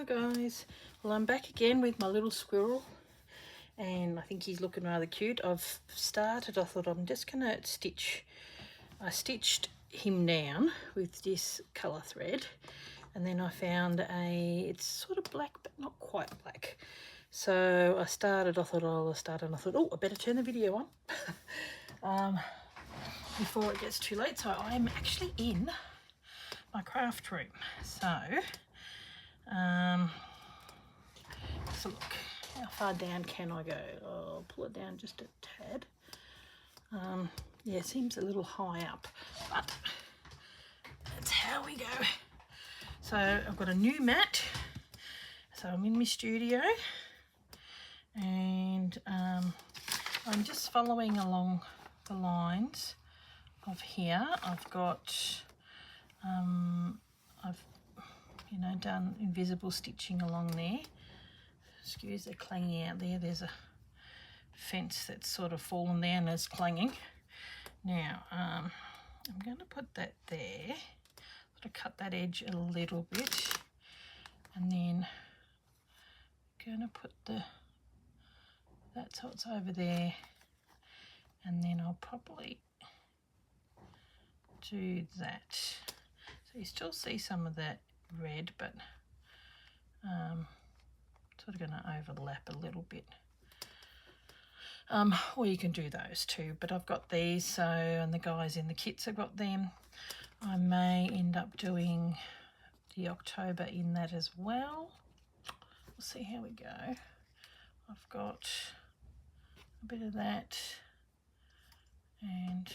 guys, well I'm back again with my little squirrel and I think he's looking rather cute. I thought I'm just gonna I stitched him down with this colour thread, and then I found it's sort of black but not quite black. So I thought oh, I better turn the video on before it gets too late. So I'm actually in my craft room. So look, how far down can I go? I'll pull it down just a tad. Yeah, it seems a little high up, but that's how we go. So I've got a new mat. So I'm in my studio, and I'm just following along the lines of here. I've got, I've done invisible stitching along there. Excuse the clanging out there. There's a fence that's sort of fallen down and is clanging. Now, I'm going to put that there. Sort of cut that edge a little bit, and then going to put that so it's over there, and then I'll probably do that. So you still see some of that red, but sort of going to overlap a little bit. Or you can do those too, but I've got these, so, and the guys in the kits have got them. I may end up doing the October in that as well. We'll see how we go. I've got a bit of that, and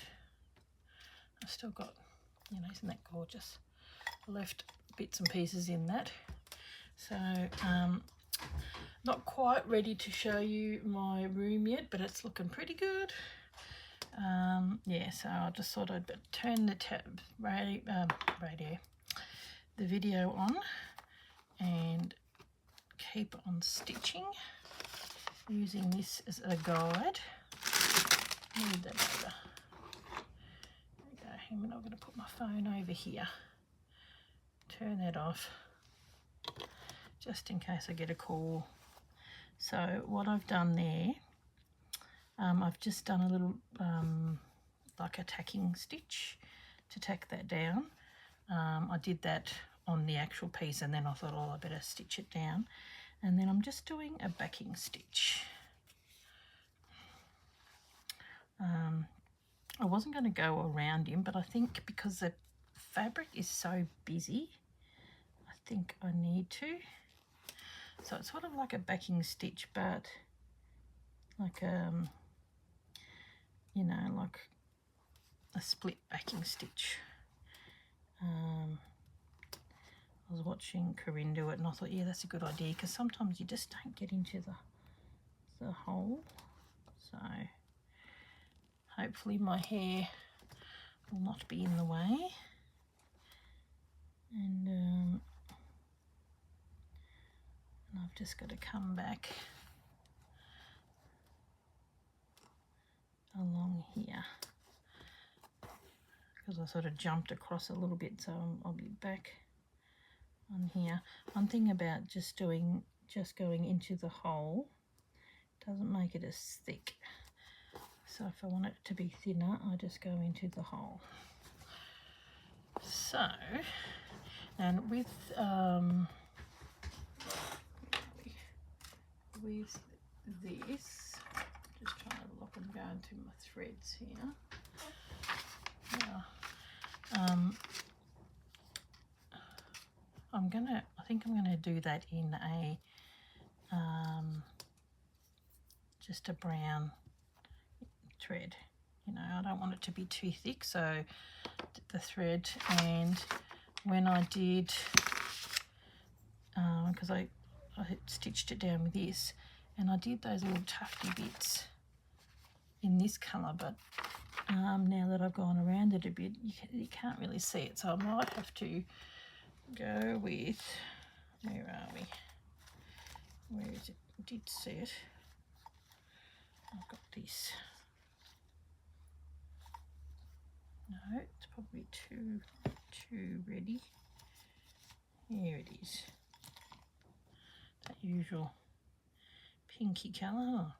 I've still got, isn't that gorgeous? I left bits and pieces in that. So not quite ready to show you my room yet, but it's looking pretty good. Yeah, so I just thought I'd turn the the video on and keep on stitching, using this as a guide. Move that over. There we go. I'm not going to put my phone over here. Turn that off, just in case I get a call. So what I've done there, I've just done a little like a tacking stitch to tack that down. I did that on the actual piece, and then I thought, oh, I better stitch it down. And then I'm just doing a backing stitch. I wasn't going to go around him, but I think because the fabric is so busy, I think I need to. So it's sort of like a backing stitch, but like like a split backing stitch. I was watching Corinne do it, and I thought, yeah, that's a good idea, because sometimes you just don't get into the hole. So hopefully my hair will not be in the way. And I've just got to come back along here, because I sort of jumped across a little bit, so I'll be back on here. One thing about just going into the hole doesn't make it as thick. So if I want it to be thinner, I just go into the hole. So, and with this, just trying to look and go into my threads here. Now, I think I'm gonna do that in a just a brown thread. I don't want it to be too thick, so the thread. And when I did, because I stitched it down with this, and I did those little tufty bits in this colour, but now that I've gone around it a bit, you can't really see it, so I might have to go with, where are we? Where is it? I did see it. I've got this. No, it's probably too ready. Here it is. usual pinky colour. Oh,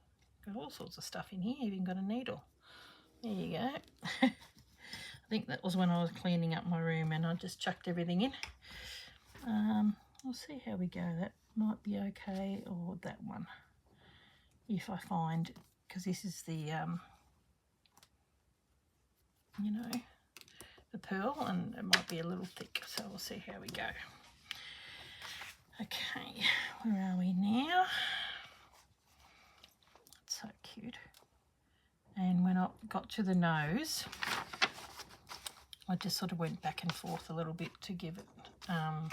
got all sorts of stuff in here, even got a needle. There you go. I think that was when I was cleaning up my room and I just chucked everything in. We'll see how we go. That might be okay, or that one, if I find, because this is the, you know, the pearl, and it might be a little thick, so we'll see how we go. Okay, where are we now? That's so cute. And when I got to the nose, I just sort of went back and forth a little bit to give it, you know,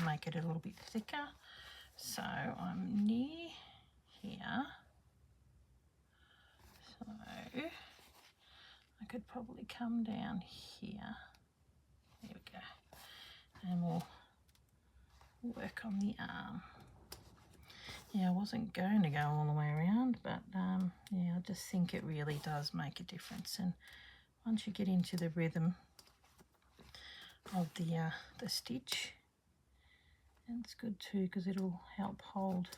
make it a little bit thicker. So I'm near here. So I could probably come down here. There we go. And we'll work on the arm. Yeah, I wasn't going to go all the way around, but yeah, I just think it really does make a difference. And once you get into the rhythm of the stitch, and it's good too because it'll help hold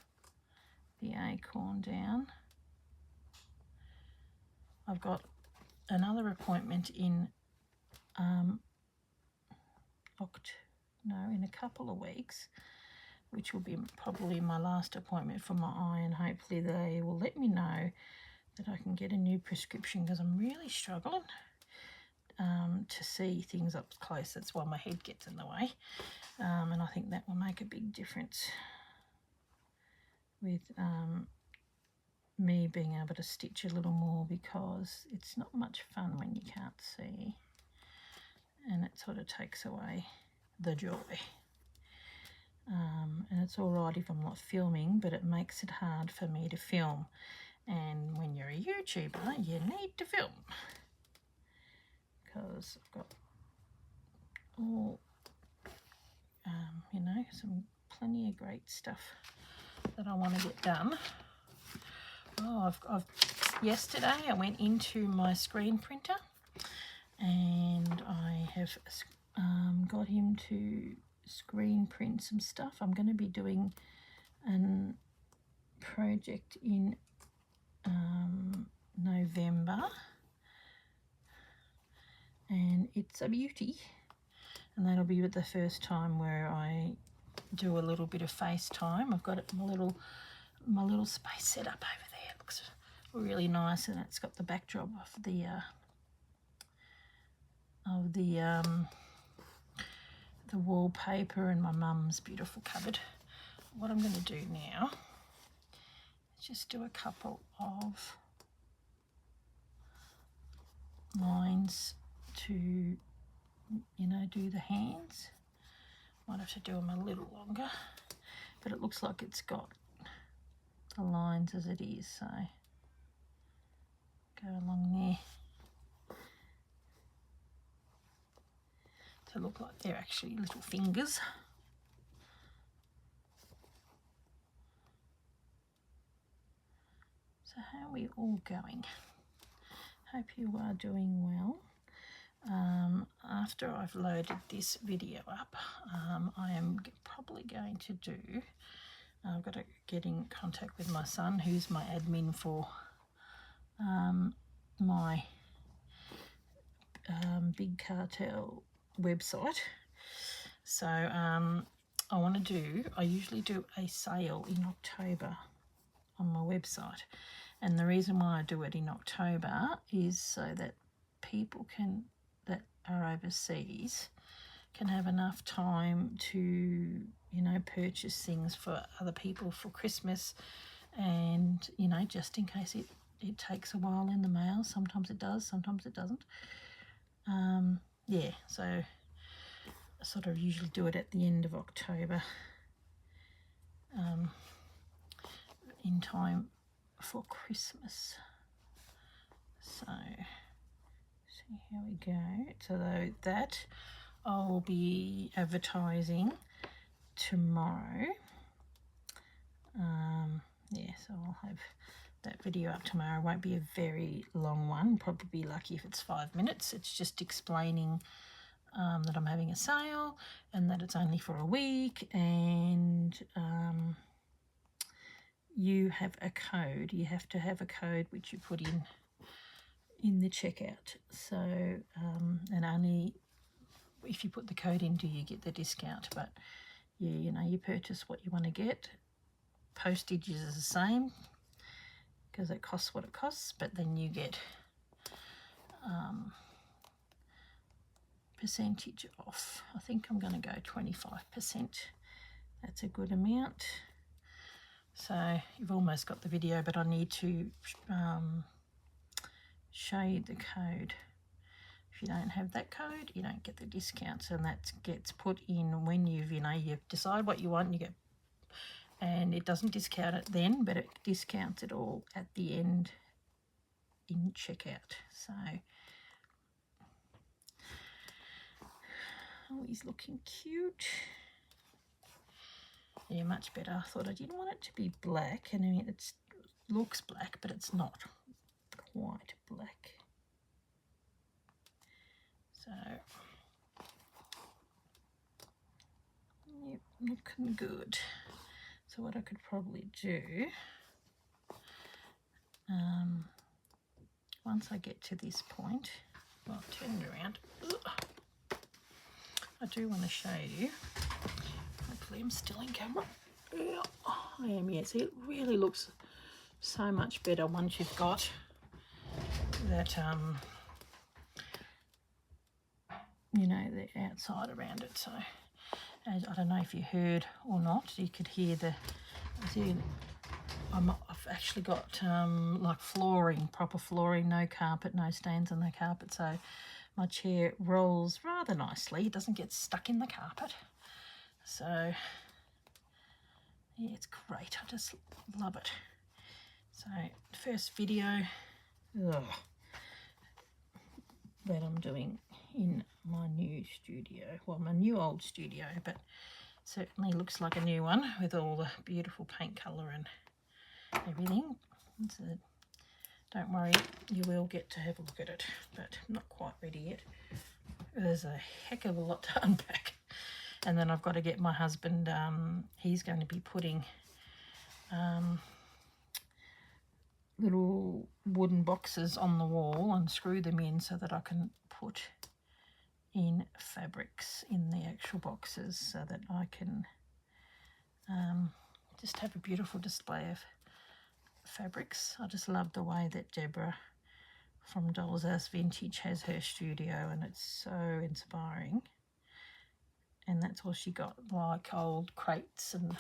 the acorn down. I've got another appointment in in a couple of weeks, which will be probably my last appointment for my eye, and hopefully they will let me know that I can get a new prescription, because I'm really struggling to see things up close. That's why my head gets in the way, and I think that will make a big difference with me being able to stitch a little more, because it's not much fun when you can't see, and it sort of takes away the joy. And it's all right if I'm not filming, but it makes it hard for me to film, and when you're a YouTuber you need to film, because I've got all you know, some plenty of great stuff that I want to get done. Oh, yesterday I went into my screen printer and I have got him to screen print some stuff. I'm going to be doing a project in November, and it's a beauty, and that'll be the first time where I do a little bit of FaceTime. I've got my little space set up over there. It looks really nice, and it's got the backdrop of the wallpaper and my mum's beautiful cupboard. What I'm going to do now is just do a couple of lines to, you know, do the hands. Might have to do them a little longer, but it looks like it's got the lines as it is, so go along there to look like they're actually little fingers. So how are we all going? Hope you are doing well. After I've loaded this video up, I am probably going to do, I've got to get in contact with my son, who's my admin for my Big Cartel website. So I usually do a sale in October on my website, and the reason why I do it in October is so that people that are overseas can have enough time to, you know, purchase things for other people for Christmas, and, you know, just in case it takes a while in the mail. Sometimes it does, sometimes it doesn't. Yeah, so I sort of usually do it at the end of October, in time for Christmas. So see how we go. So that I'll be advertising tomorrow. Yeah, so I'll have that video up tomorrow. It won't be a very long one, probably be lucky if it's 5 minutes. It's just explaining that I'm having a sale and that it's only for a week, and you have a code. You have to have a code which you put in the checkout. So, and only if you put the code in do you get the discount. But yeah, you know, you purchase what you want to get. Postage is the same because it costs what it costs, but then you get percentage off. I think I'm going to go 25%. That's a good amount. So you've almost got the video, but I need to show you the code. If you don't have that code, you don't get the discounts, and that gets put in when you decide what you want. You get, and it doesn't discount it then, but it discounts it all at the end in checkout. So, oh, he's looking cute. Yeah, much better. I thought I didn't want it to be black, and I mean it looks black, but it's not quite black. So, yep, looking good. So what I could probably do, once I get to this point, well, I'll turn it around. Ugh. I do want to show you. Hopefully I'm still in camera. Yeah, I am, yes. It really looks so much better once you've got that, you know, the outside around it. So, as I don't know if you heard or not, you could hear I've actually got like flooring, proper flooring, no carpet, no stains on the carpet. So my chair rolls rather nicely. It doesn't get stuck in the carpet. So yeah, it's great. I just love it. So first video that I'm doing in my new studio. Well, my new old studio, but certainly looks like a new one with all the beautiful paint colour and everything. So don't worry, you will get to have a look at it, but I'm not quite ready yet. There's a heck of a lot to unpack. And then I've got to get my husband, he's going to be putting little wooden boxes on the wall and screw them in so that I can put in fabrics in the actual boxes, so that I can just have a beautiful display of fabrics. I just love the way that Deborah from Doll's House Vintage has her studio, and it's so inspiring. And that's all she got, like old crates and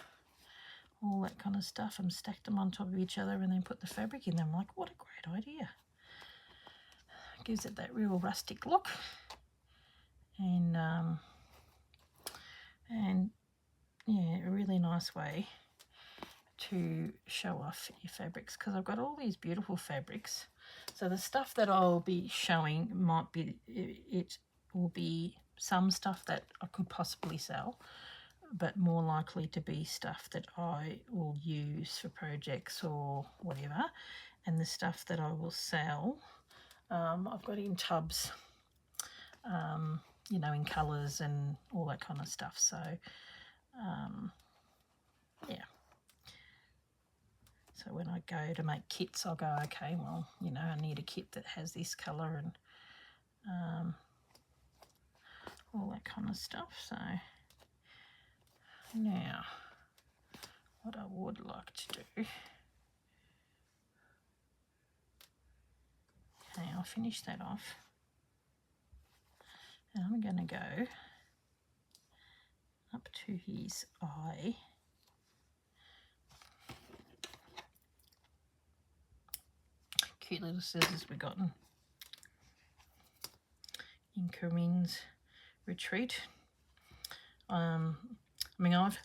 all that kind of stuff, and stacked them on top of each other and then put the fabric in them. I'm like, what a great idea. Gives it that real rustic look. And yeah, a really nice way to show off your fabrics, because I've got all these beautiful fabrics. So the stuff that I'll be showing might be, it will be some stuff that I could possibly sell, but more likely to be stuff that I will use for projects or whatever. And the stuff that I will sell, I've got in tubs, you know, in colours and all that kind of stuff. So yeah. So when I go to make kits, I'll go, okay, well, you know, I need a kit that has this colour and all that kind of stuff. So now, what I would like to do, okay, I'll finish that off. And I'm going to go up to his eye. Cute little scissors we got in Corinne's retreat. I mean, I've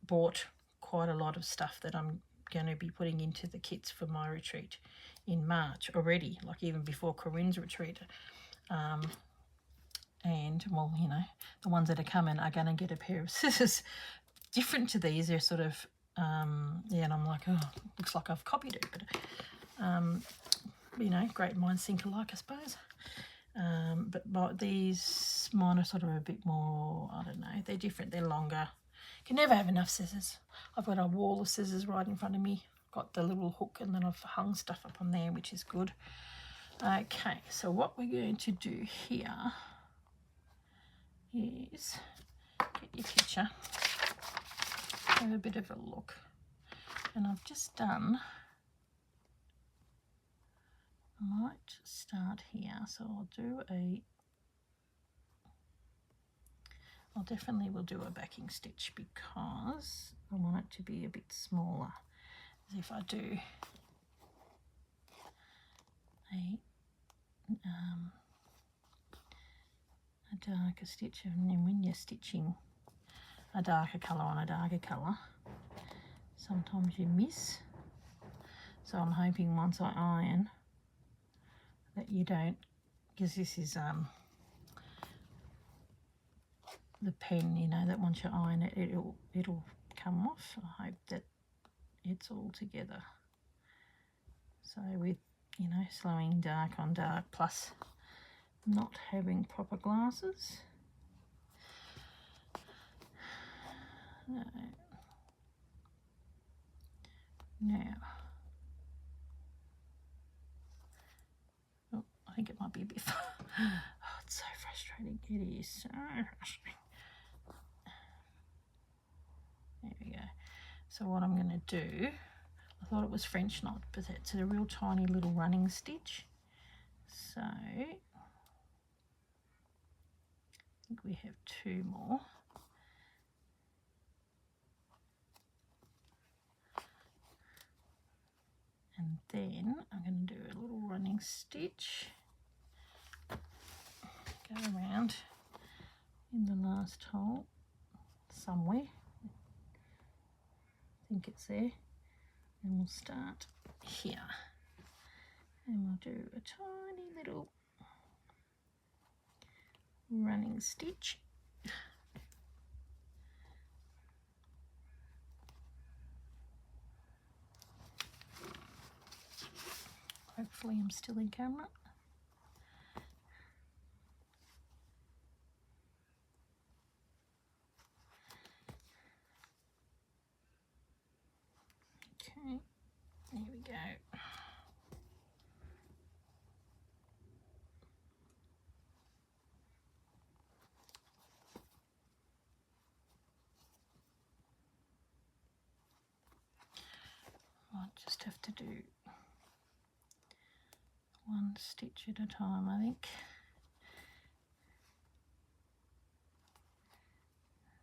bought quite a lot of stuff that I'm going to be putting into the kits for my retreat in March already, like even before Corinne's retreat. And, well, you know, the ones that are coming are going to get a pair of scissors different to these. They're sort of, yeah, and I'm like, oh, looks like I've copied it. But, you know, great minds think alike, I suppose. But these, mine are sort of a bit more, I don't know, they're different, they're longer. You can never have enough scissors. I've got a wall of scissors right in front of me. got the little hook, and then I've hung stuff up on there, which is good. Okay, so what we're going to do here is get your picture, have a bit of a look, and I've just done, I might start here, so I'll definitely will do a backing stitch because I want it to be a bit smaller. As if I do a darker stitch, and then when you're stitching a darker colour on a darker colour, sometimes you miss. So I'm hoping once I iron that you don't, because this is the pen, you know, that once you iron it, it'll come off. I hope that it's all together. So with, you know, slowing dark on dark, plus not having proper glasses. Now, oh, I think it might be a bit far. Oh, it's so frustrating. It is so frustrating. There we go. So what I'm going to do, I thought it was French knot, but it's a real tiny little running stitch. So I think we have 2 more. And then I'm going to do a little running stitch, go around in the last hole somewhere. I think it's there. And we'll start here. And we'll do a tiny little running stitch. Hopefully I'm still in camera. Okay, there we go. I'll just have to do 1 stitch at a time, I think.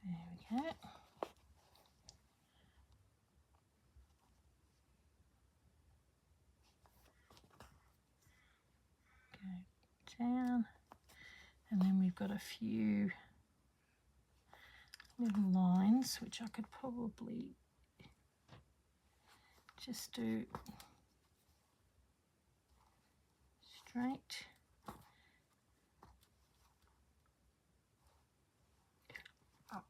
There we go. Go down, and then we've got a few little lines which I could probably just do straight. Up.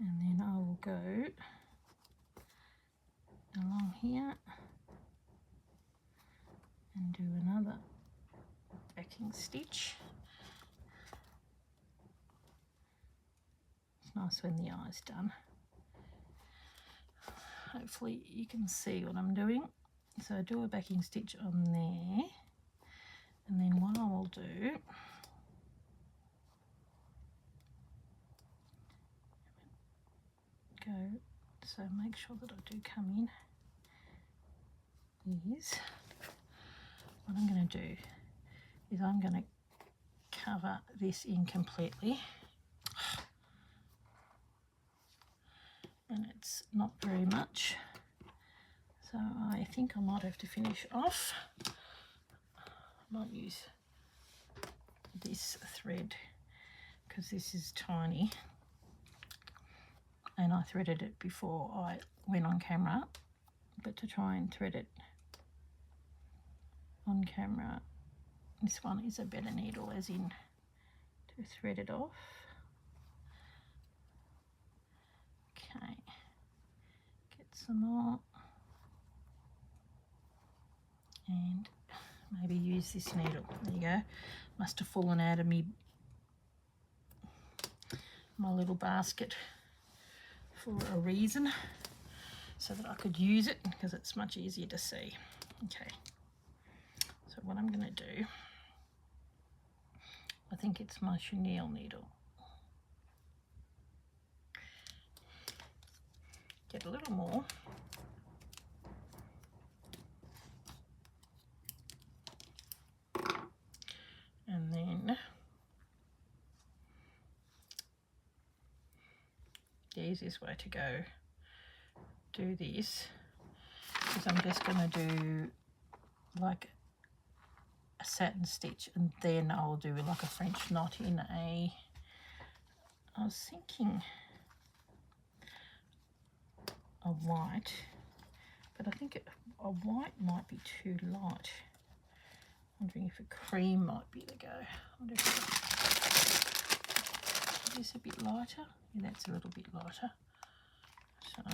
And then I will go along here and do another backing stitch. It's nice when the eye's done. Hopefully you can see what I'm doing. So I do a backing stitch on there, and then what I will do, so make sure that I do come in, is what I'm going to do is I'm going to cover this in completely, and it's not very much, so I think I might have to finish off. I might use this thread because this is tiny, and I threaded it before I went on camera, but to try and thread it on camera, this one is a better needle, as in to thread it off. Okay, get some more, and maybe use this needle. There you go. Must have fallen out of my little basket for a reason, so that I could use it because it's much easier to see. Okay, so what I'm going to do, I think it's my chenille needle. Get a little more. And then the easiest way to go do this is I'm just going to do like a satin stitch, and then I'll do like a French knot in a, I was thinking a white, but I think a white might be too light. Wondering if a cream might be the go. I wonder if is this a bit lighter? Yeah, that's a little bit lighter. So I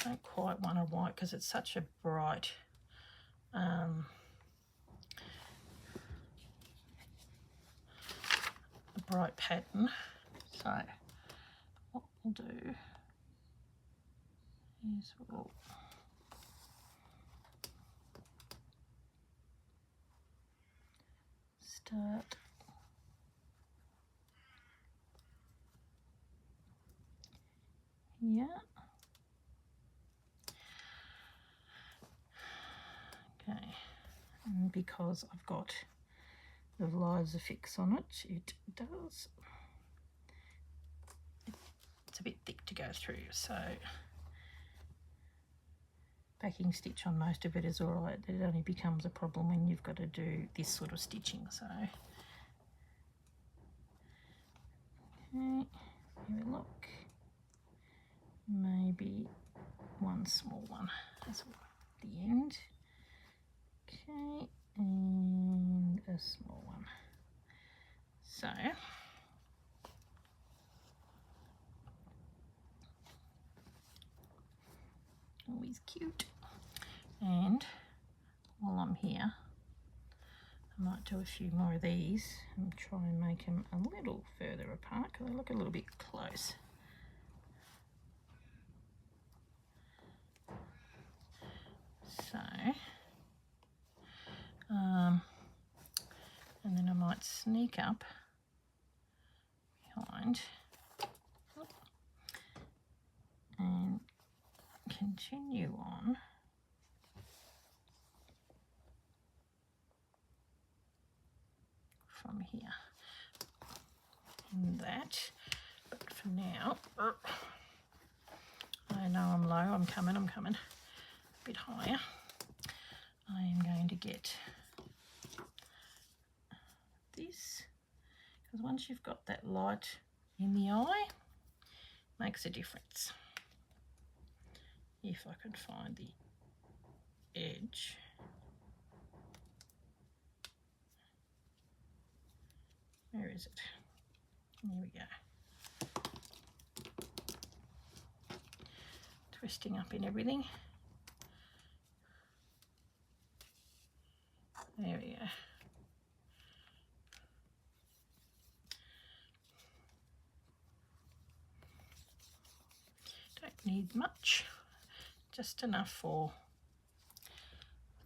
don't quite want a white because it's such a bright pattern. So what we'll do is we'll start here. Okay, and because I've got the lines affix on it, it's a bit thick to go through, so backing stitch on most of it is all right. It only becomes a problem when you've got to do this sort of stitching. So okay, here we look, maybe one small one as well at the end. Okay, and a small one. So always cute. And while I'm here, I might do a few more of these and try and make them a little further apart because they look a little bit close. So, and then I might sneak up behind and continue on from here in that, but for now I know I'm low, I'm coming a bit higher. I am going to get this, because once you've got that light in the eye, makes a difference. If I can find the edge. Where is it? There we go. Twisting up in everything. There we go. Don't need much, just enough for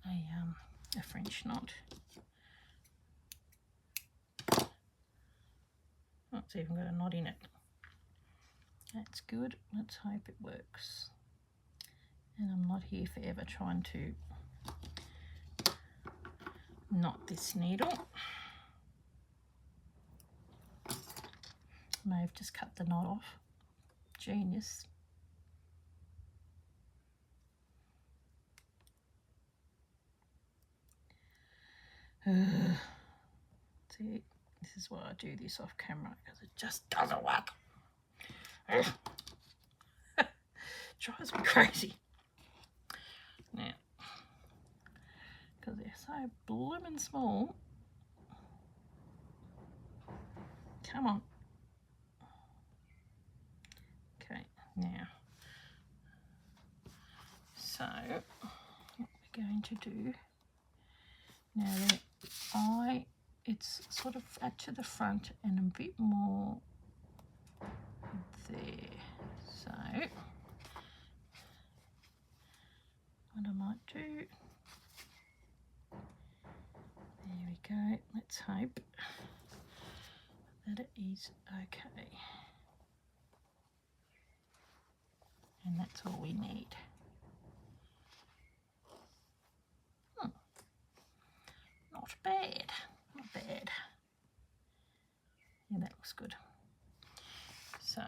a French knot. Oh, it's even got a knot in it. That's good. Let's hope it works. And I'm not here forever trying to knot this needle. I may have just cut the knot off. Genius. See, this is why I do this off camera, because it just doesn't work. Drives me crazy. Now, because they're so blooming small. Come on. Okay, now, so what we're going to do now, the eye it's sort of flat to the front and a bit more there. So what I might do, there we go, let's hope that it is okay. And that's all we need. Not bad, not bad. Yeah, that looks good. So,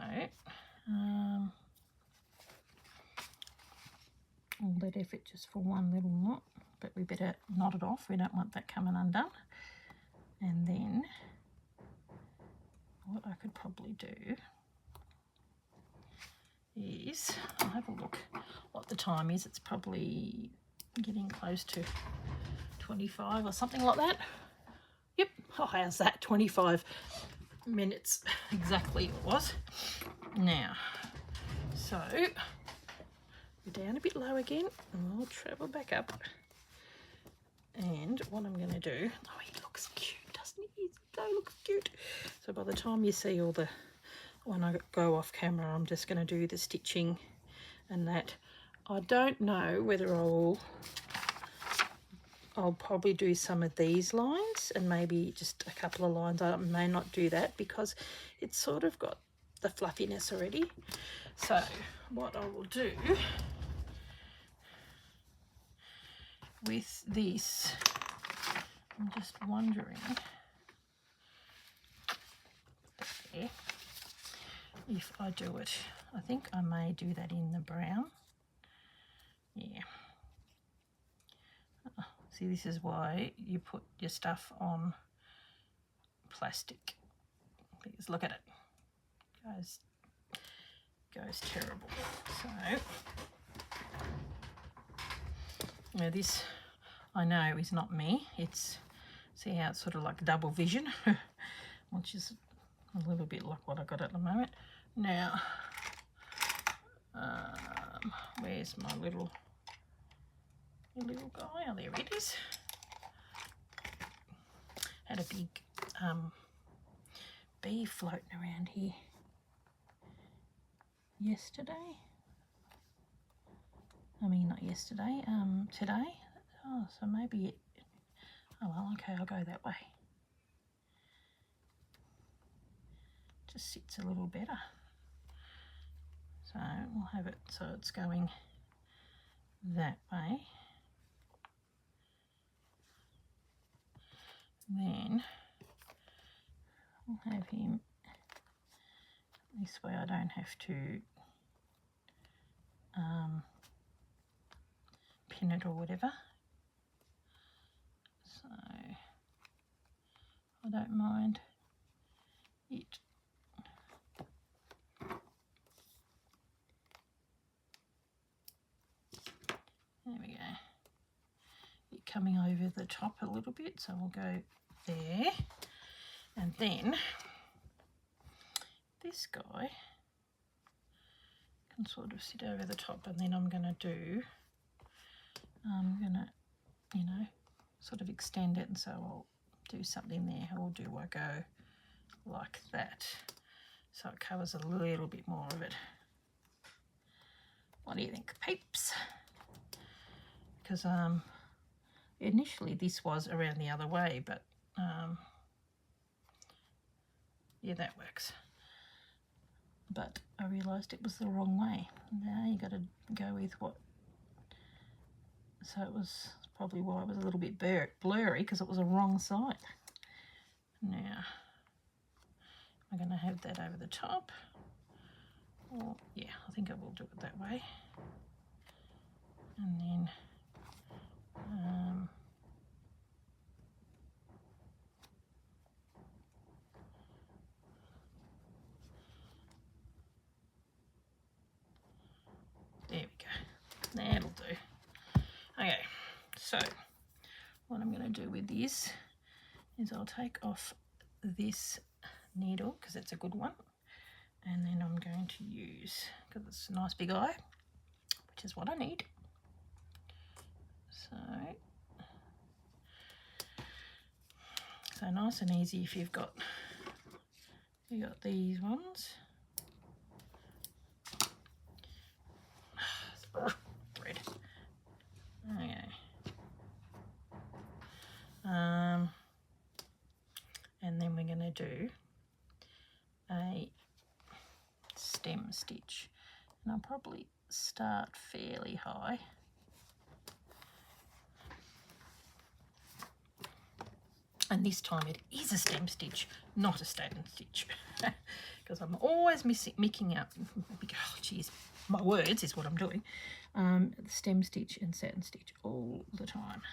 all that effort just for one little knot, but we better knot it off. We don't want that coming undone. And then what I could probably do is, I'll have a look what the time is. It's probably getting close to 25 or something like that. Yep, oh, how's that? 25 minutes exactly it was. Now, so we're down a bit low again, and we'll travel back up. And what I'm going to do, oh, he looks cute, doesn't he? He looks cute. So by the time you see all the, when I go off camera, I'm just going to do the stitching and that. I don't know whether I'll probably do some of these lines and maybe just a couple of lines. I may not do that because it's sort of got the fluffiness already. So what I will do with this, I'm just wondering if I do it. I think I may do that in the brown. Yeah. See, this is why you put your stuff on plastic, because look at it, goes terrible. So now this, I know, is not me. It's, see how it's sort of like double vision, which is a little bit like what I got at the moment. Now, where's my little guy? Oh, there it is. Had a big bee floating around here yesterday. I mean, not yesterday, today. Oh, so maybe it, oh well, okay, I'll go that way. Just sits a little better. So we'll have it so it's going that way. Then we'll have him this way. I don't have to pin it or whatever. So I don't mind it. There we go. It coming over the top a little bit, so we'll go there. And then this guy can sort of sit over the top, and then I'm going to do, you know, sort of extend it, and so I'll do something there, or do I go like that so it covers a little bit more of it? What do you think, peeps? Because initially this was around the other way, but yeah, that works. But I realised it was the wrong way. Now you got to go with what, so it was probably why it was a little bit blurry, because it was the wrong side. Now I'm going to have that over the top. Or, yeah, I think I will do it that way. And then there we go. That'll do. Okay, so what I'm going to do with this is I'll take off this needle because it's a good one, and then I'm going to use, because it's a nice big eye, which is what I need. So nice and easy if you've got these ones. Thread. Okay. And then we're going to do a stem stitch, and I'll probably start fairly high. And this time it is a stem stitch, not a satin stitch, because I'm always mixing up. Oh, geez, my words is what I'm doing. Stem stitch and satin stitch all the time.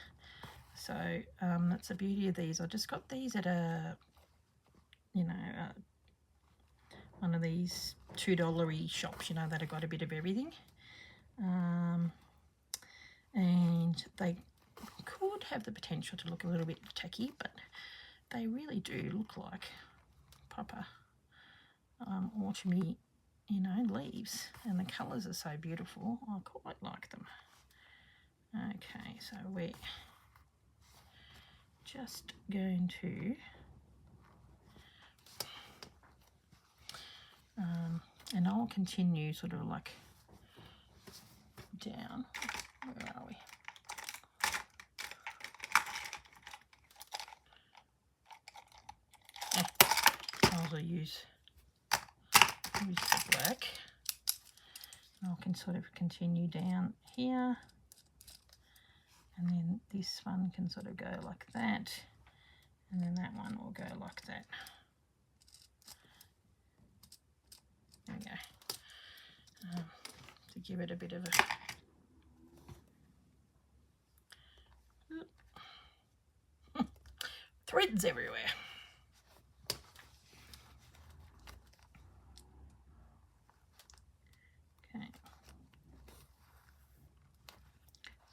So that's the beauty of these. I just got these at a, you know, one of these $2 shops, you know, that have got a bit of everything. And they could have the potential to look a little bit tacky, but they really do look like proper autumny, you know, leaves, and the colours are so beautiful. I quite like them. Okay, so we're just going to and I'll continue sort of like down. Where are we? I'll use the black. I can sort of continue down here, and then this one can sort of go like that, and then that one will go like that. There we go. To give it a bit of a threads everywhere. Okay.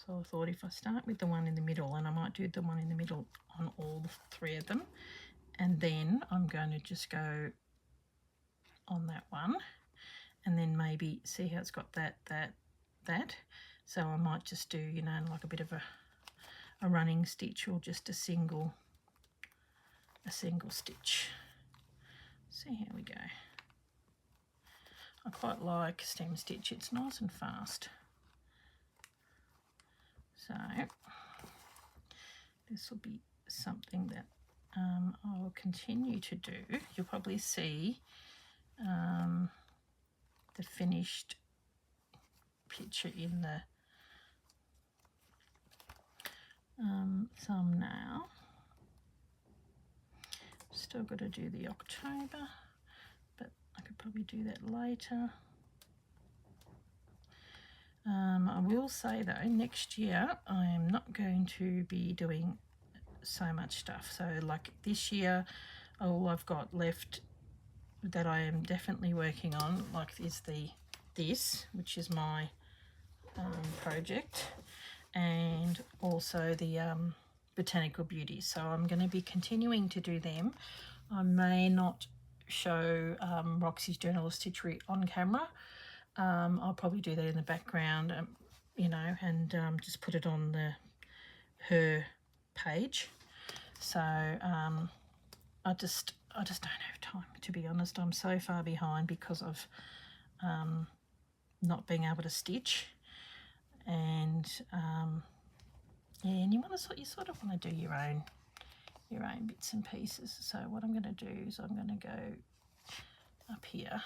So I thought if I start with the one in the middle, and I might do the one in the middle on all three of them, and then I'm going to just go on that one, and then maybe see how it's got that. So I might just do, you know, like a bit of a running stitch, or just a single stitch. See how we go. I quite like stem stitch, it's nice and fast. So this will be something that I will continue to do. You'll probably see the finished picture in the thumbnail. Still got to do the October, but I could probably do that later. I will say though, next year I am not going to be doing so much stuff. So like this year, all I've got left that I am definitely working on, like, is this, which is my project, and also the Botanical Beauties. So I'm going to be continuing to do them. I may not show Roxy's Journal of Stitchery on camera. I'll probably do that in the background, you know, and just put it on her page. So I just don't have time, to be honest. I'm so far behind because of not being able to stitch, and yeah, and you sort of want to do your own bits and pieces. So what I'm going to do is I'm going to go up here.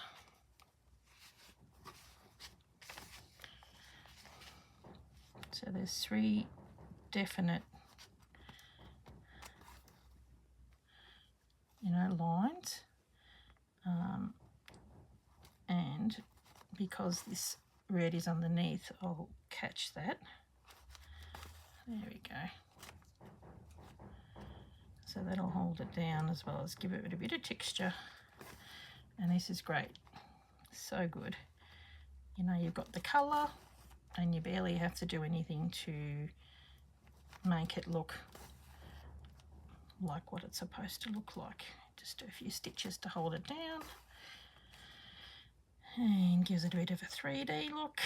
So there's 3 definite, you know, lines, and because this red is underneath, I'll catch that. There we go. So that'll hold it down, as well as give it a bit of texture. And this is great, so good. You know, you've got the colour, and you barely have to do anything to make it look like what it's supposed to look like. Just do a few stitches to hold it down, and gives it a bit of a 3D look.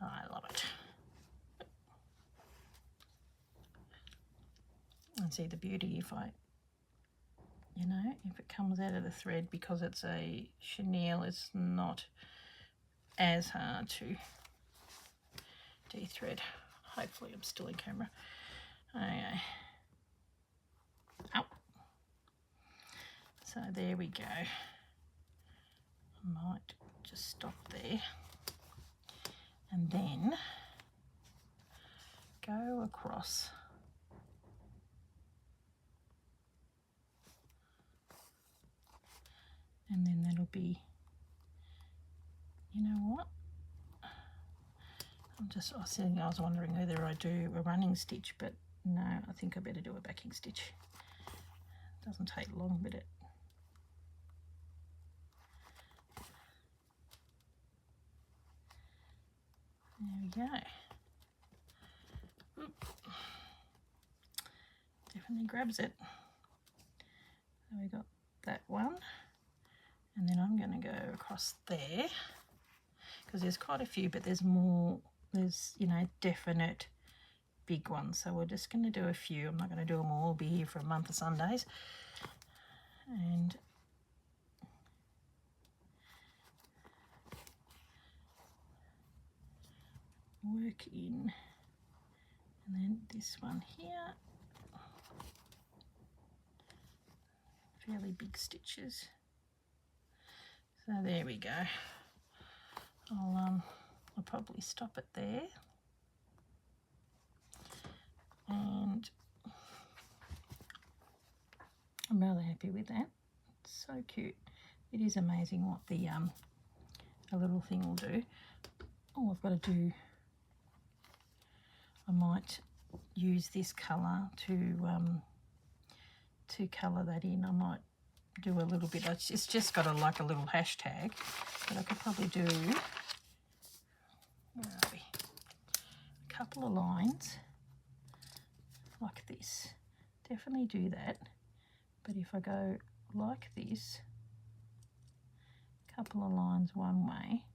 I love it. And see the beauty if I, you know, if it comes out of the thread, because it's a chenille, it's not as hard to de-thread. Hopefully I'm still in camera. Okay. Oh. So there we go. I might just stop there. And then go across. And then that'll be, you know what? I was wondering whether I do a running stitch, but no, I think I better do a backing stitch. It doesn't take long, but it. There we go. Oop. Definitely grabs it. So we got that one, and then I'm going to go across there because there's quite a few, but there's more. There's, you know, definite big ones. So we're just going to do a few. I'm not going to do them all. We'll be here for a month of Sundays. And work in, and then this one here, fairly big stitches. So there we go. I'll probably stop it there, and I'm rather happy with that. It's so cute. It is amazing what the a little thing will do. All I've got to do, I might use this colour to colour that in. I might do a little bit. It's just got like a little hashtag, but I could probably do, where are we? A couple of lines like this. Definitely do that. But if I go like this, a couple of lines one way,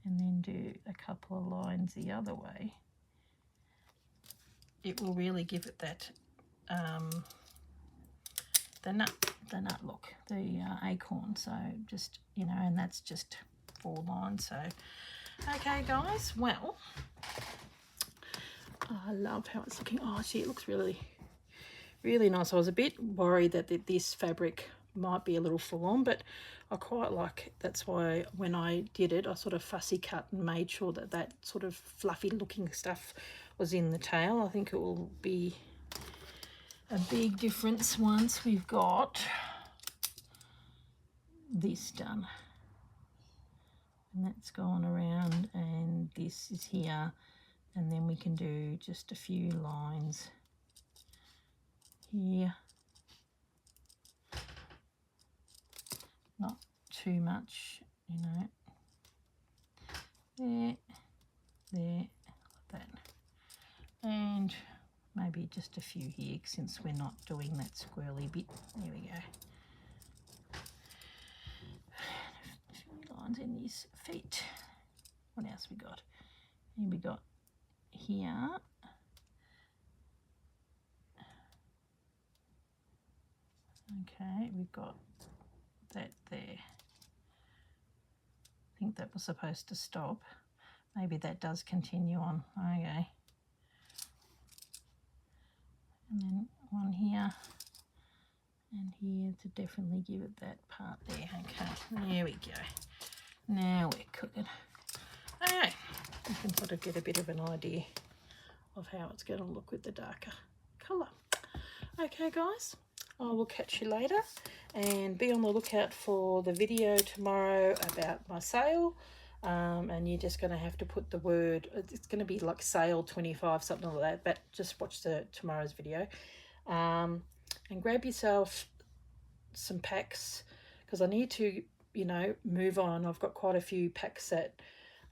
and then do a couple of lines the other way, it will really give it that the nut look, the acorn. So just, you know, and that's just 4 lines. So okay guys, well, I love how it's looking. Oh, see, it looks really, really nice. I was a bit worried that this fabric might be a little full on, but I quite like, that's why when I did it, I sort of fussy cut and made sure that that sort of fluffy looking stuff was in the tail. I think it will be a big difference once we've got this done. And that's gone around, and this is here, and then we can do just a few lines here. Not too much, you know. There, like that. And maybe just a few here, since we're not doing that squirrely bit. There we go. A few lines in these feet. What else we got? And we got here. Okay, we've got that there. I think that was supposed to stop. Maybe that does continue on. Okay. And then one here and here to definitely give it that part there. Okay, there we go. Now we're cooking. Okay, you can sort of get a bit of an idea of how it's going to look with the darker colour. Okay guys, I will catch you later, and be on the lookout for the video tomorrow about my sale. And you're just going to have to put the word, it's going to be like sale 25, something like that, but just watch tomorrow's video. And grab yourself some packs, because I need to, you know, move on. I've got quite a few packs that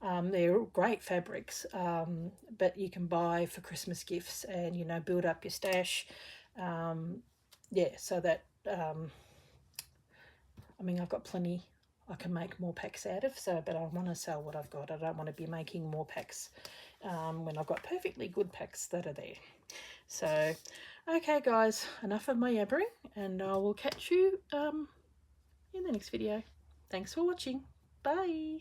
they're great fabrics, but you can buy for Christmas gifts and, you know, build up your stash. Yeah, so that I mean, I've got plenty I can make more packs out of, so, but I want to sell what I've got. I don't want to be making more packs when I've got perfectly good packs that are there. So Okay guys, enough of my yabbering, and I will catch you in the next video. Thanks for watching. Bye.